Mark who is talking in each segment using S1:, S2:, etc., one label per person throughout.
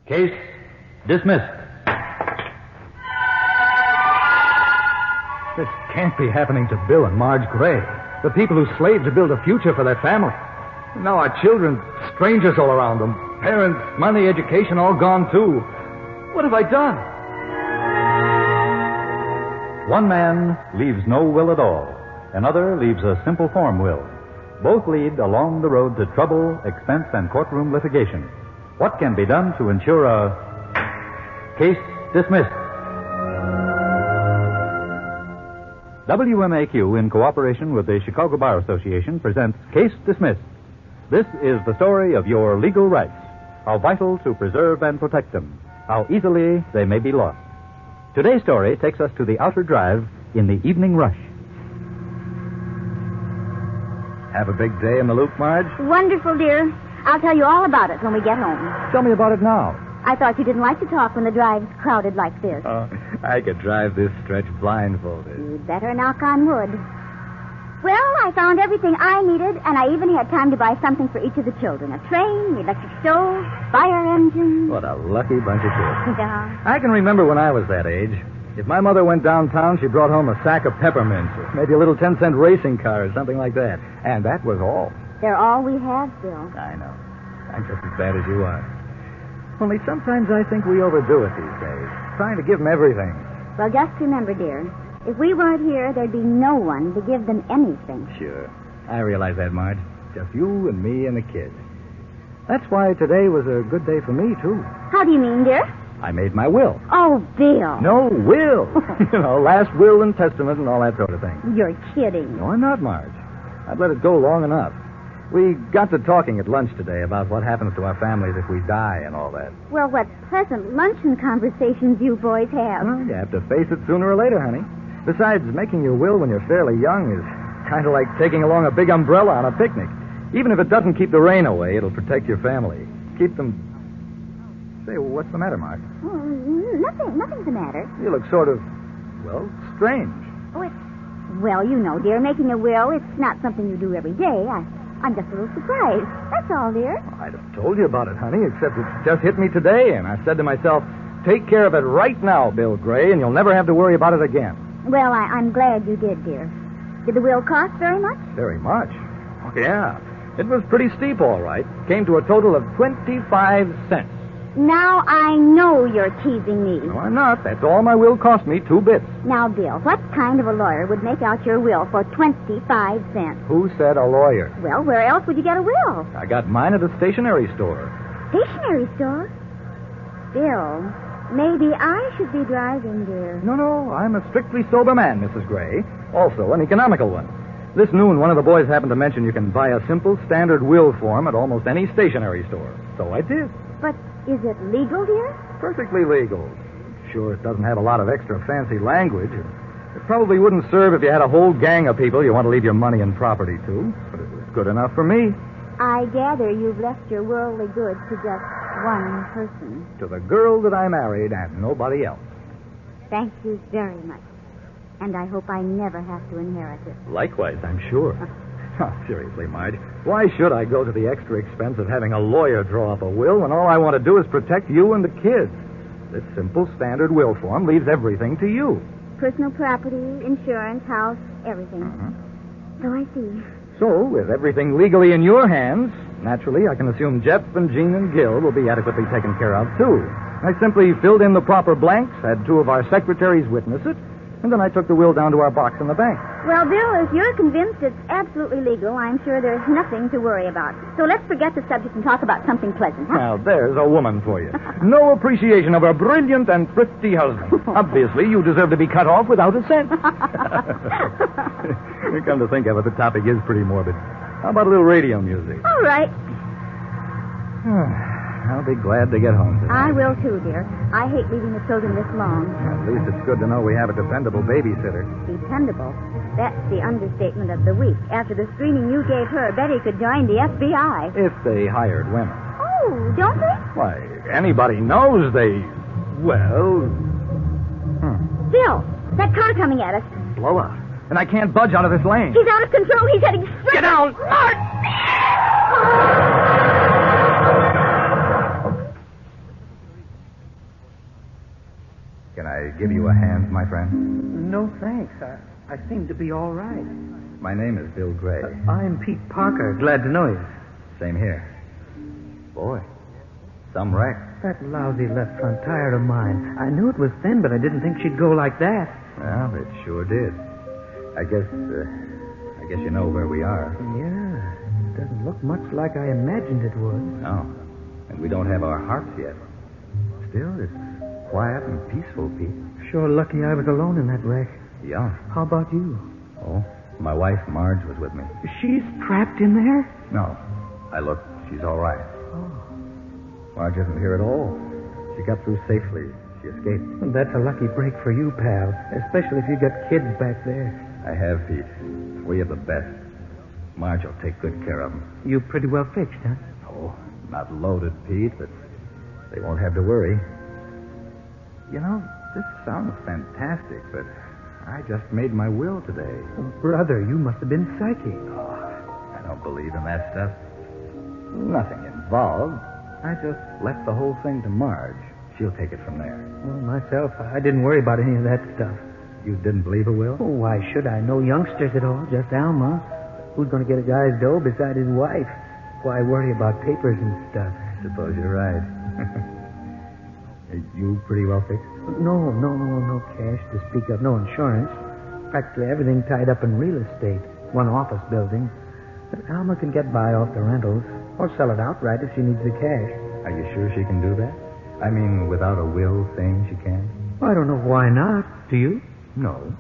S1: Case dismissed.
S2: This can't be happening to Bill and Marge Gray, the people who slaved to build a future for their family. Now our children, strangers all around them. Parents, money, education, all gone too. What have I done?
S3: One man leaves no will at all. Another leaves a simple form will. Both lead along the road to trouble, expense, and courtroom litigation. What can be done to ensure a case dismissed? WMAQ, in cooperation with the Chicago Bar Association, presents Case Dismissed. This is the story of your legal rights, how vital to preserve and protect them, how easily they may be lost. Today's story takes us to the outer drive in the evening rush.
S2: Have a big day in the loop, Marge?
S4: Wonderful, dear. I'll tell you all about it when we get home.
S2: Tell me about it now.
S4: I thought you didn't like to talk when the drive's crowded like this.
S2: I could drive this stretch blindfolded.
S4: You'd better knock on wood. Well, I found everything I needed, and I even had time to buy something for each of the children. A train, electric stove, fire engine.
S2: What a lucky bunch of kids.
S4: Yeah.
S2: I can remember when I was that age. If my mother went downtown, she brought home a sack of peppermints, or maybe a little 10-cent racing car or something like that. And that was all.
S4: They're all we have, Bill.
S2: I know. I'm just as bad as you are. Only sometimes I think we overdo it these days, trying to give them everything.
S4: Well, just remember, dear, if we weren't here, there'd be no one to give them anything.
S2: Sure. I realize that, Marge. Just you and me and the kids. That's why today was a good day for me, too.
S4: How do you mean, dear?
S2: I made my will.
S4: Oh, Bill.
S2: No, will. Last will and testament and all that sort of thing.
S4: You're kidding.
S2: No, I'm not, Marge. I've let it go long enough. We got to talking at lunch today about what happens to our families if we die and all that.
S4: Well, what pleasant luncheon conversations you boys have.
S2: Well, you have to face it sooner or later, honey. Besides, making your will when you're fairly young is kind of like taking along a big umbrella on a picnic. Even if it doesn't keep the rain away, it'll protect your family. Keep them... Say, what's the matter, Mark?
S4: Oh, nothing's the matter.
S2: You look sort of, strange.
S4: Oh, well, you know, dear, making a will, it's not something you do every day. I'm just a little surprised. That's all, dear.
S2: I'd have told you about it, honey, except it just hit me today, and I said to myself, take care of it right now, Bill Gray, and you'll never have to worry about it again.
S4: Well, I'm glad you did, dear. Did the will cost very much?
S2: Very much. Oh, yeah. It was pretty steep, all right. Came to a total of 25 cents.
S4: Now I know you're teasing me.
S2: No, I'm not. That's all my will cost me, 2 bits.
S4: Now, Bill, what kind of a lawyer would make out your will for 25 cents?
S2: Who said a lawyer?
S4: Well, where else would you get a will?
S2: I got mine at a stationery store.
S4: Stationery store? Bill, maybe I should be driving, dear.
S2: No, I'm a strictly sober man, Mrs. Gray. Also an economical one. This noon, one of the boys happened to mention you can buy a simple, standard will form at almost any stationery store. So I did.
S4: But is it legal, dear?
S2: Perfectly legal. Sure, it doesn't have a lot of extra fancy language. It probably wouldn't serve if you had a whole gang of people you want to leave your money and property to. But it was good enough for me.
S4: I gather you've left your worldly goods to just one person.
S2: To the girl that I married and nobody else.
S4: Thank you very much. And I hope I never have to inherit it.
S2: Likewise, I'm sure. Oh, seriously, Marge, why should I go to the extra expense of having a lawyer draw up a will when all I want to do is protect you and the kids? This simple, standard will form leaves everything to you.
S4: Personal property, insurance, house, everything. So I see.
S2: So, with everything legally in your hands, naturally, I can assume Jeff and Jean and Gil will be adequately taken care of, too. I simply filled in the proper blanks, had 2 of our secretaries witness it, and then I took the will down to our box in the bank.
S4: Well, Bill, if you're convinced it's absolutely legal, I'm sure there's nothing to worry about. So let's forget the subject and talk about something pleasant, huh?
S2: Now, there's a woman for you. No appreciation of her brilliant and thrifty husband. Obviously, you deserve to be cut off without a cent. Come to think of it, the topic is pretty morbid. How about a little radio music?
S4: All right.
S2: I'll be glad to get home tonight.
S4: I will, too, dear. I hate leaving the children this long.
S2: At least it's good to know we have a dependable babysitter.
S4: Dependable? That's the understatement of the week. After the screening you gave her, Betty could join the FBI.
S2: If they hired women.
S4: Oh, don't they?
S2: Why, anybody knows they... Well...
S4: Bill, that car coming at us.
S2: Blowout. And I can't budge out of this lane.
S4: He's out of control. He's heading straight...
S2: Get down! Mark! give you a hand, my friend?
S5: No, thanks. I seem to be all right.
S2: My name is Bill Gray.
S5: I'm Pete Parker. Glad to know you.
S2: Same here. Boy, some wreck.
S5: That lousy left front tire of mine. I knew it was thin, but I didn't think she'd go like that.
S2: Well, it sure did. I guess you know where we are.
S5: Yeah. It doesn't look much like I imagined it would.
S2: No. And we don't have our harps yet. Still, it's quiet and peaceful, Pete.
S5: Sure lucky I was alone in that wreck.
S2: Yeah.
S5: How about you?
S2: Oh, my wife, Marge, was with me.
S5: She's trapped in there?
S2: No. I looked. She's all right.
S5: Oh.
S2: Marge isn't here at all. She got through safely. She escaped.
S5: Well, that's a lucky break for you, pal. Especially if you got kids back there.
S2: I have, Pete. 3 of the best. Marge will take good care of them.
S5: You pretty well fixed, huh?
S2: Oh, not loaded, Pete, but they won't have to worry. You know, this sounds fantastic, but I just made my will today.
S5: Oh, brother, you must have been psychic.
S2: Oh, I don't believe in that stuff. Nothing involved. I just left the whole thing to Marge. She'll take it from there.
S5: Well, myself, I didn't worry about any of that stuff.
S2: You didn't believe a will?
S5: Oh, why should I? No youngsters at all, just Alma. Who's going to get a guy's dough beside his wife? Why worry about papers and stuff?
S2: I suppose you're right. You pretty well fixed?
S5: No cash to speak of, no insurance. Practically everything tied up in real estate. One office building. But Alma can get by off the rentals, or sell it outright if she needs the cash.
S2: Are you sure she can do that? I mean, without a will saying she can?
S5: I don't know why not. Do you?
S2: No.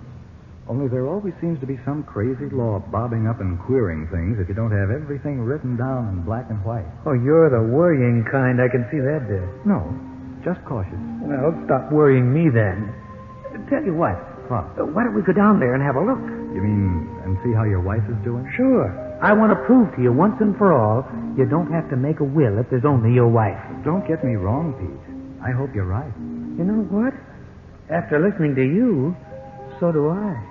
S2: Only there always seems to be some crazy law bobbing up and queering things if you don't have everything written down in black and white.
S5: Oh, you're the worrying kind. I can see that, dear.
S2: No, just cautious.
S5: Well, stop worrying me then. Tell you what.
S2: What?
S5: Why don't we go down there and have a look?
S2: You mean, and see how your wife is doing?
S5: Sure. I want to prove to you once and for all, you don't have to make a will if there's only your wife.
S2: Don't get me wrong, Pete. I hope you're right.
S5: You know what? After listening to you, so do I.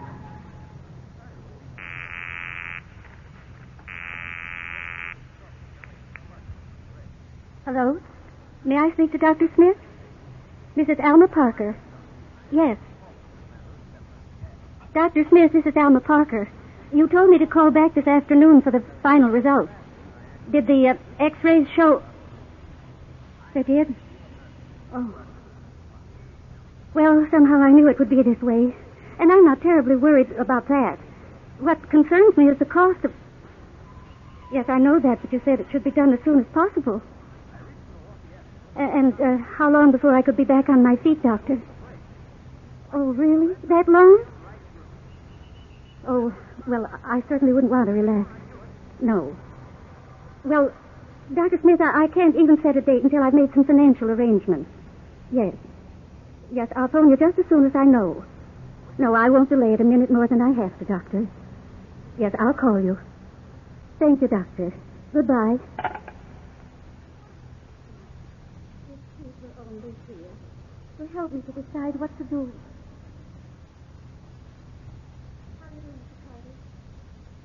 S4: Hello? May I speak to Dr. Smith? Mrs. Alma Parker. Yes. Dr. Smith, this is Alma Parker. You told me to call back this afternoon for the final results. Did the X-rays show... They did? Oh. Well, somehow I knew it would be this way. And I'm not terribly worried about that. What concerns me is the cost of... Yes, I know that, but you said it should be done as soon as possible. And how long before I could be back on my feet, Doctor? Oh, really? That long? Oh, well, I certainly wouldn't want to relax. No. Well, Dr. Smith, I can't even set a date until I've made some financial arrangements. Yes. Yes, I'll phone you just as soon as I know. No, I won't delay it a minute more than I have to, Doctor. Yes, I'll call you. Thank you, Doctor. Goodbye. Only here will help me to decide what to do.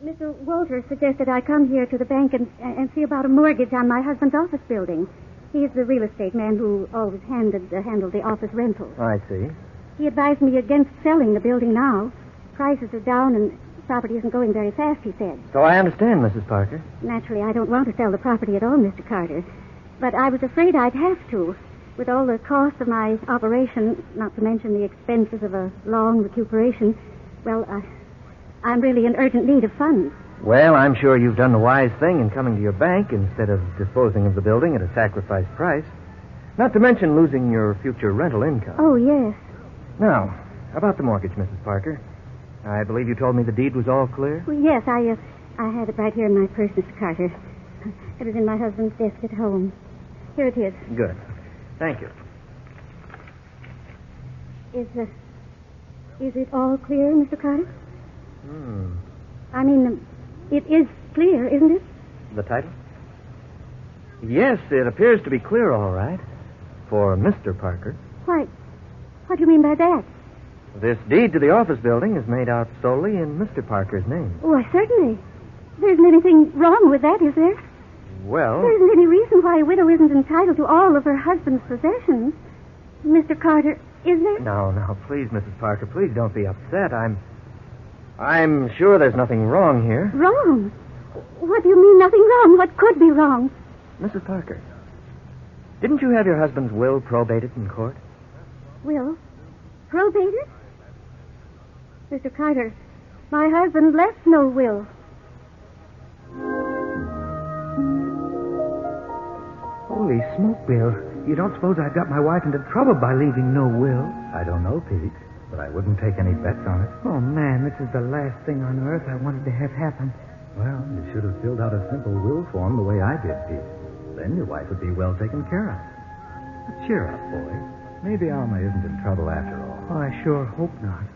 S4: Mr. Walters suggested I come here to the bank and see about a mortgage on my husband's office building. He's the real estate man who always handled the office rentals.
S5: I see.
S4: He advised me against selling the building now. Prices are down and property isn't going very fast, he said.
S5: So I understand, Mrs. Parker.
S4: Naturally, I don't want to sell the property at all, Mr. Carter. But I was afraid I'd have to. With all the costs of my operation, not to mention the expenses of a long recuperation, well, I'm really in urgent need of funds.
S5: Well, I'm sure you've done the wise thing in coming to your bank instead of disposing of the building at a sacrificed price. Not to mention losing your future rental income.
S4: Oh, yes.
S5: Now, about the mortgage, Mrs. Parker. I believe you told me the deed was all clear?
S4: Well, yes, I had it right here in my purse, Mr. Carter. It was in my husband's desk at home. Here it is.
S5: Good. Thank you.
S4: Is it all clear, Mr. Carter? I mean, it is clear, isn't it?
S5: The title? Yes, it appears to be clear, all right. For Mr. Parker.
S4: Why, what do you mean by that?
S5: This deed to the office building is made out solely in Mr. Parker's name.
S4: Why, certainly. There isn't anything wrong with that, is there?
S5: Well...
S4: There isn't any reason why a widow isn't entitled to all of her husband's possessions. Mr. Carter, Is there?
S6: No, please, Mrs. Parker, please don't be upset. I'm sure there's nothing wrong here.
S4: Wrong? What do you mean, nothing wrong? What could be wrong?
S6: Mrs. Parker, didn't you have your husband's will probated in court?
S4: Will? Probated? Mr. Carter, my husband left no will.
S5: Holy smoke, Bill. You don't suppose I got my wife into trouble by leaving no will?
S2: I don't know, Pete, but I wouldn't take any bets on it.
S5: Oh, man, this is the last thing on earth I wanted to have happen.
S2: Well, you should have filled out a simple will form the way I did, Pete. Then your wife would be well taken care of. But cheer up, boy. Maybe Alma isn't in trouble after all.
S5: Oh, I sure hope not.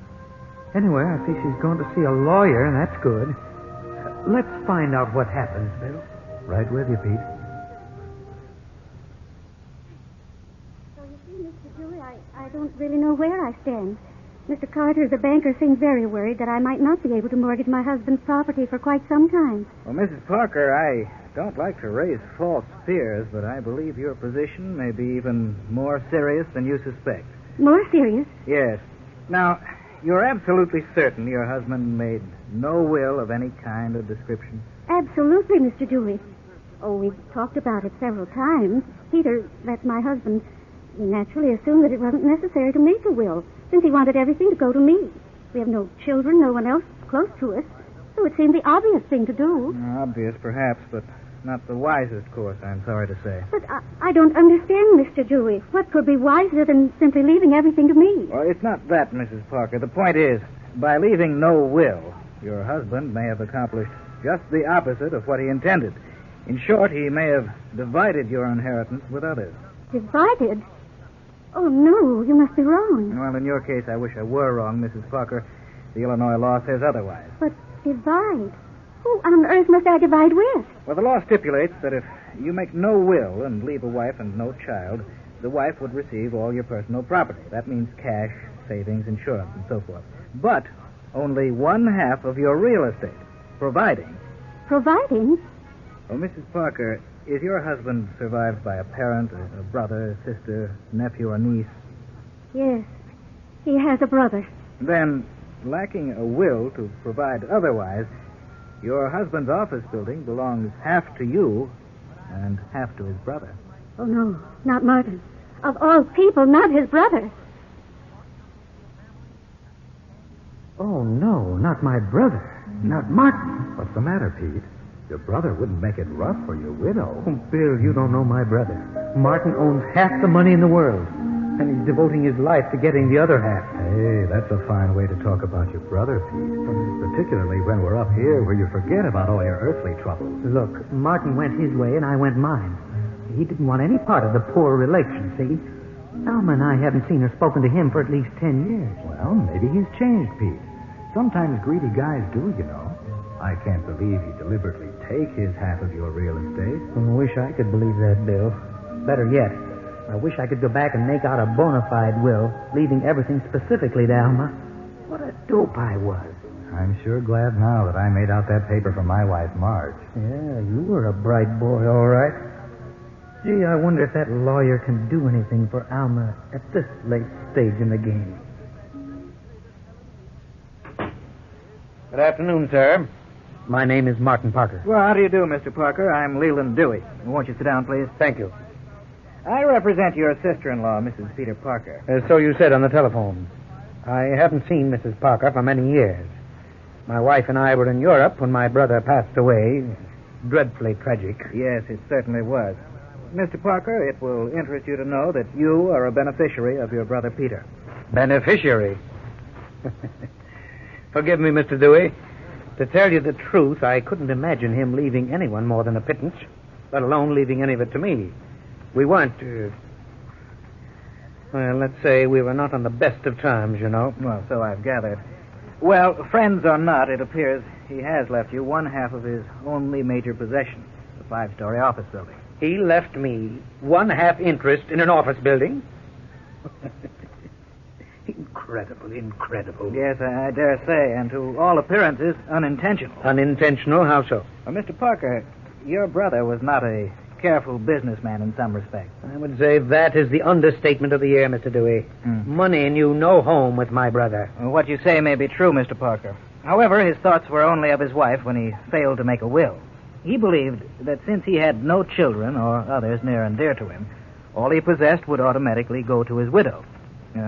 S5: Anyway, I see she's going to see a lawyer, and that's good. Let's find out what happens, Bill.
S2: Right with you, Pete.
S4: So you see, Mr. Dewey, I don't really know where I stand. Mr. Carter, the banker, seems very worried that I might not be able to mortgage my husband's property for quite some time.
S7: Well, Mrs. Parker, I don't like to raise false fears, but I believe your position may be even more serious than you suspect.
S4: More serious?
S7: Yes. Now, you're absolutely certain your husband made no will of any kind or description?
S4: Absolutely, Mr. Dewey. Oh, we've talked about it several times. Peter, that's my husband, he naturally assumed that it wasn't necessary to make a will, since he wanted everything to go to me. We have no children, no one else close to us, so it seemed the obvious thing to do.
S7: Obvious, perhaps, but not the wisest course, I'm sorry to say.
S4: But I don't understand, Mr. Dewey. What could be wiser than simply leaving everything to me?
S7: Well, it's not that, Mrs. Parker. The point is, by leaving no will, your husband may have accomplished just the opposite of what he intended. In short, he may have divided your inheritance with others.
S4: Divided? Oh, no, you must be wrong.
S7: Well, in your case, I wish I were wrong, Mrs. Parker. The Illinois law says otherwise.
S4: But divide? Who on earth must I divide with?
S7: Well, the law stipulates that if you make no will and leave a wife and no child, the wife would receive all your personal property. That means cash, savings, insurance, and so forth. But only 1/2 of your real estate, providing...
S4: Providing?
S7: Oh, Mrs. Parker, is your husband survived by a parent, a brother, a sister, nephew, or niece?
S4: Yes. He has a brother.
S7: Then, lacking a will to provide otherwise, your husband's office building belongs half to you and half to his brother.
S4: Oh, no, not Martin. Of all people, not his brother.
S5: Oh, no, not my brother. Not Martin.
S2: What's the matter, Pete? Your brother wouldn't make it rough for your widow.
S5: Oh, Bill, you don't know my brother. Martin owns half the money in the world, and he's devoting his life to getting the other half.
S2: Hey, that's a fine way to talk about your brother, Pete. Particularly when we're up here where you forget about all your earthly troubles.
S5: Look, Martin went his way and I went mine. He didn't want any part of the poor relation, see? Alma and I haven't seen or spoken to him for at least 10 years.
S2: Well, maybe he's changed, Pete. Sometimes greedy guys do, you know. I can't believe he'd deliberately take his half of your real estate.
S5: I wish I could believe that, Bill. Better yet, I wish I could go back and make out a bona fide will, leaving everything specifically to Alma. What a dope I was.
S2: I'm sure glad now that I made out that paper for my wife, Marge.
S5: Yeah, you were a bright boy, all right. Gee, I wonder if that lawyer can do anything for Alma at this late stage in the game.
S7: Good afternoon, sir.
S5: My name is Martin Parker.
S7: Well, how do you do, Mr. Parker? I'm Leland Dewey. Won't you sit down, please?
S5: Thank you.
S7: I represent your sister-in-law, Mrs. Peter Parker.
S5: So you said on the telephone. I haven't seen Mrs. Parker for many years. My wife and I were in Europe when my brother passed away. Dreadfully tragic.
S7: Yes, it certainly was. Mr. Parker, it will interest you to know that you are a beneficiary of your brother Peter.
S5: Beneficiary? Forgive me, Mr. Dewey. To tell you the truth, I couldn't imagine him leaving anyone more than a pittance, let alone leaving any of it to me. We weren't, well, let's say we were not on the best of terms, you know.
S7: Well, so I've gathered. Well, friends or not, it appears he has left you 1/2 of his only major possession, the 5-story office building.
S5: He left me 1/2 interest in an office building? Incredible.
S7: Yes, I dare say, and to all appearances, unintentional.
S5: Unintentional? How so?
S7: Well, Mr. Parker, your brother was not a careful businessman in some respects.
S5: I would say that is the understatement of the year, Mr. Dewey. Money knew no home with my brother.
S7: Well, what you say may be true, Mr. Parker. However, his thoughts were only of his wife when he failed to make a will. He believed that since he had no children or others near and dear to him, all he possessed would automatically go to his widow.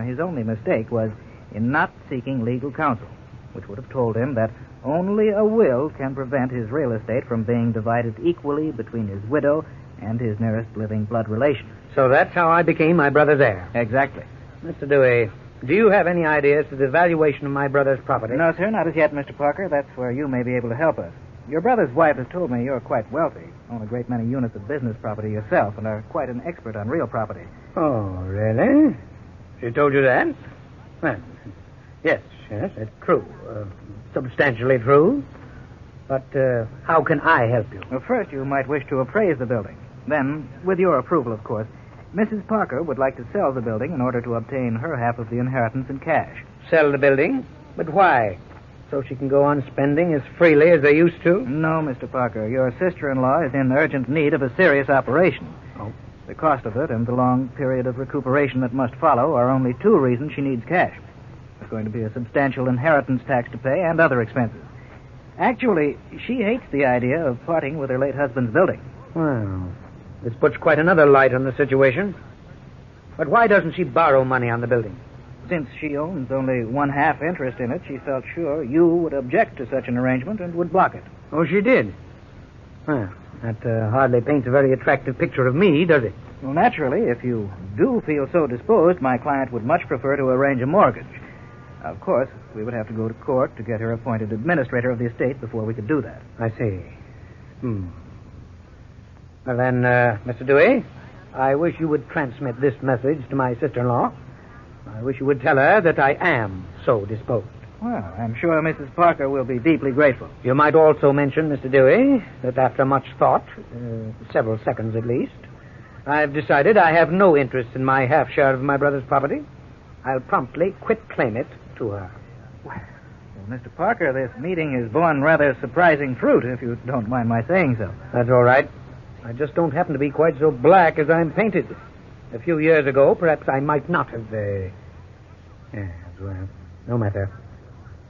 S7: His only mistake was in not seeking legal counsel, which would have told him that only a will can prevent his real estate from being divided equally between his widow and his nearest living blood relation.
S5: So that's how I became my brother's heir.
S7: Exactly.
S5: Mr. Dewey, do you have any idea as to the valuation of my brother's property?
S7: No, sir, not as yet, Mr. Parker. That's where you may be able to help us. Your brother's wife has told me you're quite wealthy, own a great many units of business property yourself, and are quite an expert on real property.
S5: Oh, really? She told you that? Well, yes, that's true. Substantially true. But how can I help you?
S7: Well, first, you might wish to appraise the building. Then, with your approval, of course, Mrs. Parker would like to sell the building in order to obtain her half of the inheritance in cash.
S5: Sell the building? But why? So she can go on spending as freely as they used to?
S7: No, Mr. Parker. Your sister-in-law is in urgent need of a serious operation.
S5: Oh.
S7: The cost of it and the long period of recuperation that must follow are only two reasons she needs cash. There's going to be a substantial inheritance tax to pay and other expenses. Actually, she hates the idea of parting with her late husband's building.
S5: Well, this puts quite another light on the situation. But why doesn't she borrow money on the building?
S7: Since she owns only 1/2 interest in it, she felt sure you would object to such an arrangement and would block it.
S5: Oh, she did? Well, that hardly paints a very attractive picture of me, does it?
S7: Well, naturally, if you do feel so disposed, my client would much prefer to arrange a mortgage. Of course, we would have to go to court to get her appointed administrator of the estate before we could do that.
S5: I see. Well, then, Mr. Dewey, I wish you would transmit this message to my sister-in-law. I wish you would tell her that I am so disposed.
S7: Well, I'm sure Mrs. Parker will be deeply grateful.
S5: You might also mention, Mr. Dewey, that after much thought, several seconds at least, I've decided I have no interest in my half share of my brother's property. I'll promptly quit-claim it to her.
S7: Well, Mr. Parker, this meeting has borne rather surprising fruit, if you don't mind my saying so.
S5: That's all right. I just don't happen to be quite so black as I'm painted. A few years ago, perhaps I might not have... Yes, well, no matter.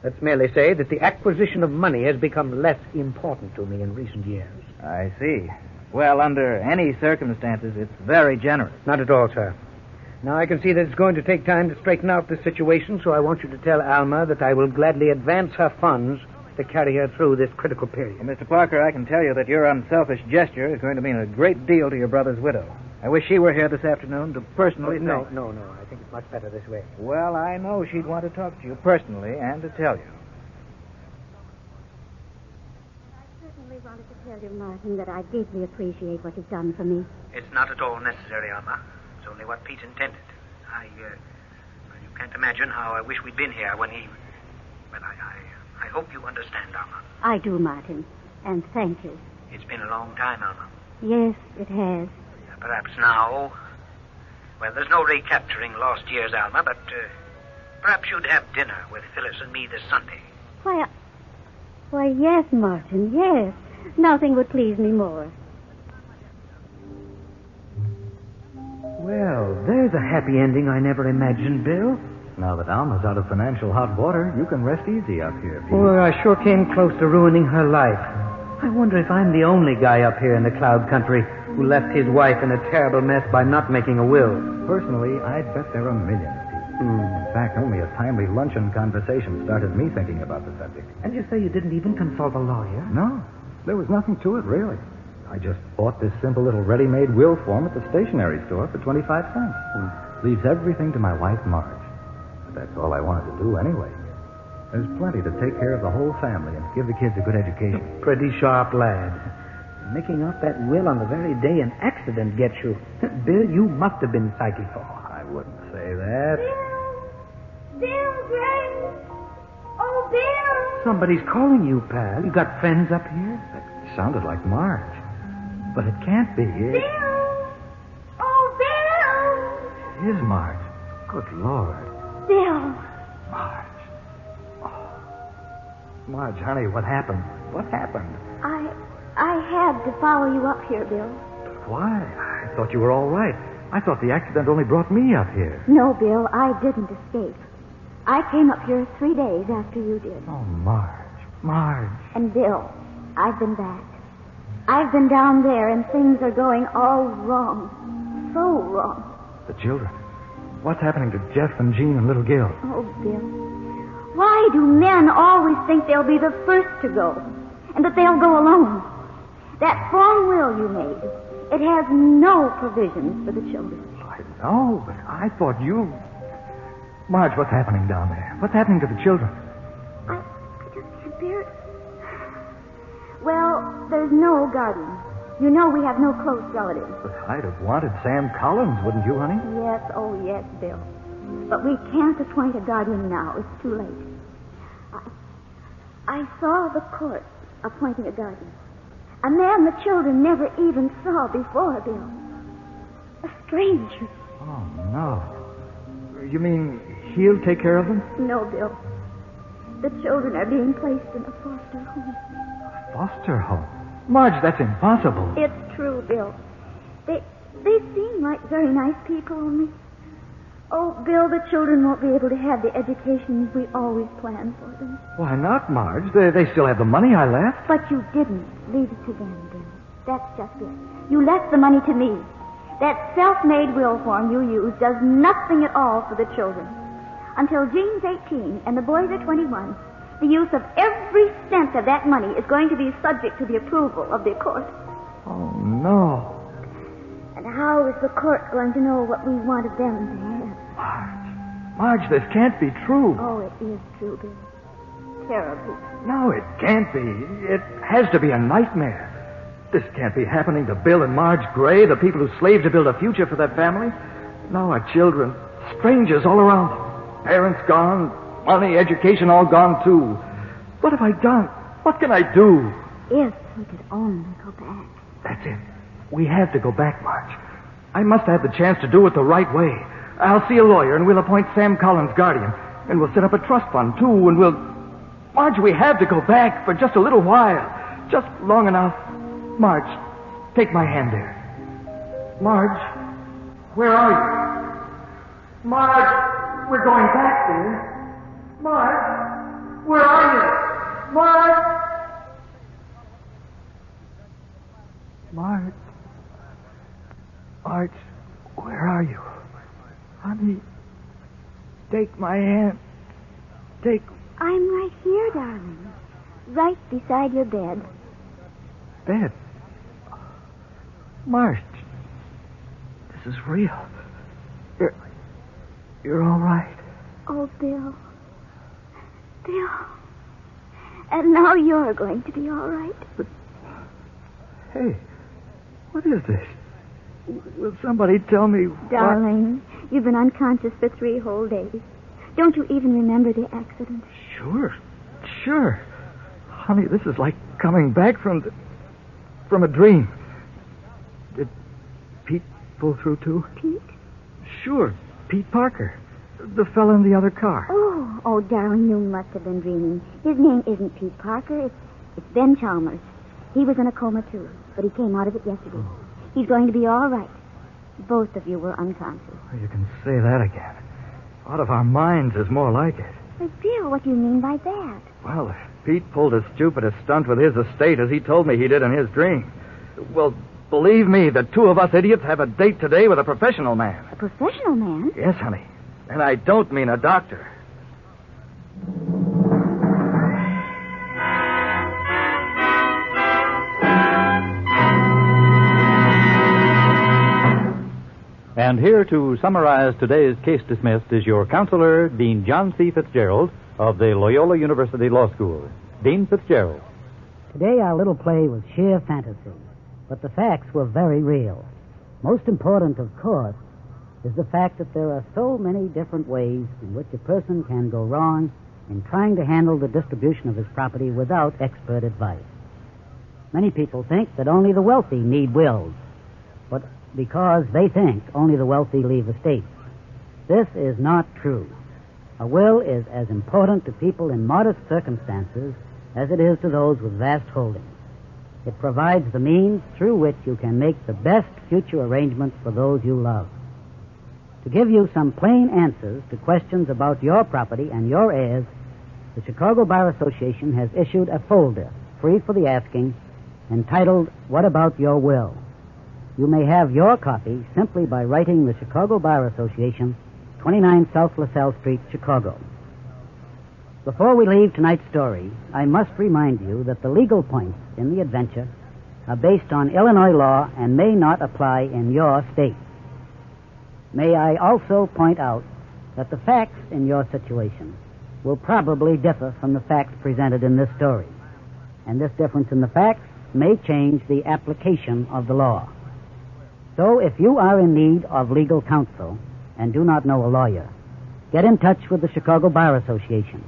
S5: Let's merely say that the acquisition of money has become less important to me in recent years.
S7: I see. Well, under any circumstances, it's very generous.
S5: Not at all, sir. Now I can see that it's going to take time to straighten out the situation, so I want you to tell Alma that I will gladly advance her funds to carry her through this critical period.
S7: Well, Mr. Parker, I can tell you that your unselfish gesture is going to mean a great deal to your brother's widow. I wish she were here this afternoon to personally
S5: No.
S7: thank...
S5: No. I think it's much better this way.
S7: Well, I know she'd want to talk to you personally and to tell you.
S4: I certainly wanted to tell you, Martin, that I deeply appreciate what you've done for me.
S5: It's not at all necessary, Alma. It's only what Pete intended. Well, you can't imagine how I wish we'd been here when he... Well, I hope you understand, Alma.
S4: I do, Martin, and thank you.
S5: It's been a long time, Alma.
S4: Yes, it has.
S5: Perhaps now... Well, there's no recapturing lost years, Alma, but perhaps you'd have dinner with Phyllis and me this Sunday.
S4: Why, yes, Martin, yes. Nothing would please me more.
S5: Well, there's a happy ending I never imagined, Bill.
S2: Now that Alma's out of financial hot water, you can rest easy up here, Pete.
S5: Boy, I sure came close to ruining her life. I wonder if I'm the only guy up here in the cloud country who left his wife in a terrible mess by not making a will.
S2: Personally, I'd bet there are millions, Pete. In fact, only a timely luncheon conversation started me thinking about the subject.
S5: And you say you didn't even consult a lawyer?
S2: No, there was nothing to it, really. I just bought this simple little ready-made will form at the stationery store for 25 cents. Leaves everything to my wife, Marge. But that's all I wanted to do anyway. There's plenty to take care of the whole family and give the kids a good education.
S5: Pretty sharp lad. Making out that will on the very day an accident gets you. Bill, you must have been psychical.
S2: I wouldn't say that.
S4: Bill, Gray. Oh, Bill.
S5: Somebody's calling you, pal. You got friends up here?
S2: That sounded like Marge. But it can't be.
S4: Bill. Oh, Bill.
S2: It is Marge. Good Lord.
S4: Bill.
S2: Marge. Oh. Marge, honey, what happened? What happened?
S4: I had to follow you up here, Bill.
S2: Why? I thought you were all right. I thought the accident only brought me up here.
S4: No, Bill, I didn't escape. I came up here 3 days after you did.
S2: Oh, Marge.
S4: And Bill, I've been back. I've been down there, and things are going all wrong. So wrong.
S2: The children. What's happening to Jeff and Jean and little Gil?
S4: Oh, Bill. Why do men always think they'll be the first to go, and that they'll go alone? That form will you made, it has no provisions for the children.
S2: I know, but I thought you... Marge, what's happening down there? What's happening to the children?
S4: I just can't bear it. Well, there's no guardian. You know we have no close relatives.
S2: But I'd have wanted Sam Collins, wouldn't you, honey?
S4: Yes, oh yes, Bill. But we can't appoint a guardian now. It's too late. I saw the court appointing a guardian. A man the children never even saw before, Bill. A stranger.
S2: Oh, no. You mean he'll take care of them?
S4: No, Bill. The children are being placed in a foster home.
S2: Foster home? Marge, that's impossible.
S4: It's true, Bill. They seem like very nice people, only... Oh, Bill, the children won't be able to have the education we always planned for them.
S2: Why not, Marge? They still have the money I left.
S4: But you didn't leave it to them, Bill. That's just it. You left the money to me. That self-made will form you use does nothing at all for the children. Until Jean's 18 and the boys are 21, the use of every cent of that money is going to be subject to the approval of the court.
S2: Oh, no.
S4: And how is the court going to know what we wanted them to have?
S2: Marge, this can't be true.
S4: Oh, it is true, Bill. Terribly.
S2: No, it can't be. It has to be a nightmare. This can't be happening to Bill and Marge Gray, the people who slaved to build a future for their family. Now our children, strangers all around them. Parents gone, money, education all gone, too. What have I done? What can I do?
S4: If we could only go back.
S2: That's it. We have to go back, Marge. I must have the chance to do it the right way. I'll see a lawyer, and we'll appoint Sam Collins guardian. And we'll set up a trust fund, too, and we'll... Marge, we have to go back for just a little while. Just long enough. Marge, take my hand there. Marge, where are you? Marge, we're going back there. Marge, where are you? Marge! Marge, where are you? Honey, take my hand.
S4: I'm right here, darling. Right beside your bed.
S2: Bed? Marge, this is real. You're all right.
S4: Oh, Bill. Bill. And now you're going to be all right.
S2: But, hey, what is this? Will somebody tell me
S4: Darling, you've been unconscious for 3 whole days. Don't you even remember the accident?
S2: Sure. Honey, this is like coming back from a dream. Did Pete pull through, too?
S4: Pete?
S2: Sure, Pete Parker. The fellow in the other car.
S4: Oh, darling, you must have been dreaming. His name isn't Pete Parker. It's Ben Chalmers. He was in a coma, too, but he came out of it yesterday. He's going to be all right. Both of you were unconscious.
S2: You can say that again. Out of our minds is more like it.
S4: But, Bill, what do you mean by that?
S2: Well, if Pete pulled as stupid a stunt with his estate as he told me he did in his dream, well, believe me, the 2 of us idiots have a date today with a professional man.
S4: A professional man?
S2: Yes, honey. And I don't mean a doctor.
S3: And here to summarize today's case dismissed is your counselor, Dean John C. Fitzgerald of the Loyola University Law School. Dean Fitzgerald.
S8: Today our little play was sheer fantasy, but the facts were very real. Most important, of course, is the fact that there are so many different ways in which a person can go wrong in trying to handle the distribution of his property without expert advice. Many people think that only the wealthy need wills, but because they think only the wealthy leave estates. This is not true. A will is as important to people in modest circumstances as it is to those with vast holdings. It provides the means through which you can make the best future arrangements for those you love. To give you some plain answers to questions about your property and your heirs, the Chicago Bar Association has issued a folder, free for the asking, entitled, What About Your Will? You may have your copy simply by writing the Chicago Bar Association, 29 South LaSalle Street, Chicago. Before we leave tonight's story, I must remind you that the legal points in the adventure are based on Illinois law and may not apply in your state. May I also point out that the facts in your situation will probably differ from the facts presented in this story, and this difference in the facts may change the application of the law. So if you are in need of legal counsel and do not know a lawyer, get in touch with the Chicago Bar Association.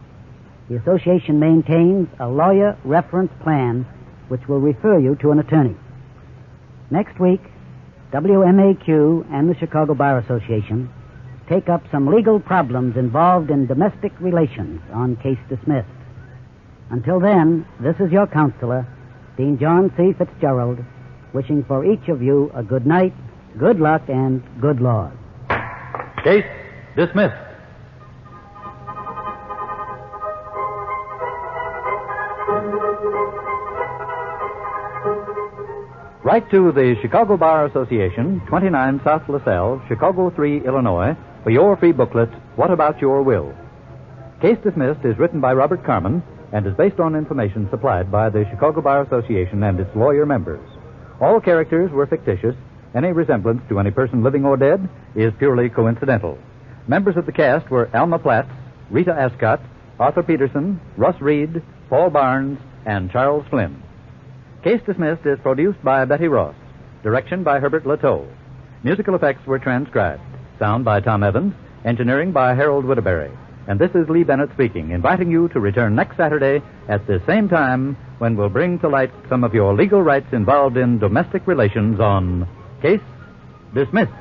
S8: The association maintains a lawyer reference plan which will refer you to an attorney. Next week, WMAQ and the Chicago Bar Association take up some legal problems involved in domestic relations on Case Dismissed. Until then, this is your counselor, Dean John C. Fitzgerald, wishing for each of you a good night, good luck, and good Lord.
S1: Case dismissed.
S3: Write to the Chicago Bar Association, 29 South LaSalle, Chicago 3, Illinois, for your free booklet, What About Your Will? Case Dismissed is written by Robert Carmen and is based on information supplied by the Chicago Bar Association and its lawyer members. All characters were fictitious. Any resemblance to any person living or dead is purely coincidental. Members of the cast were Alma Platts, Rita Ascott, Arthur Peterson, Russ Reed, Paul Barnes, and Charles Flynn. Case Dismissed is produced by Betty Ross. Direction by Herbert Lateau. Musical effects were transcribed. Sound by Tom Evans. Engineering by Harold Whittaberry. And this is Lee Bennett speaking, inviting you to return next Saturday at the same time when we'll bring to light some of your legal rights involved in domestic relations on Case Dismissed.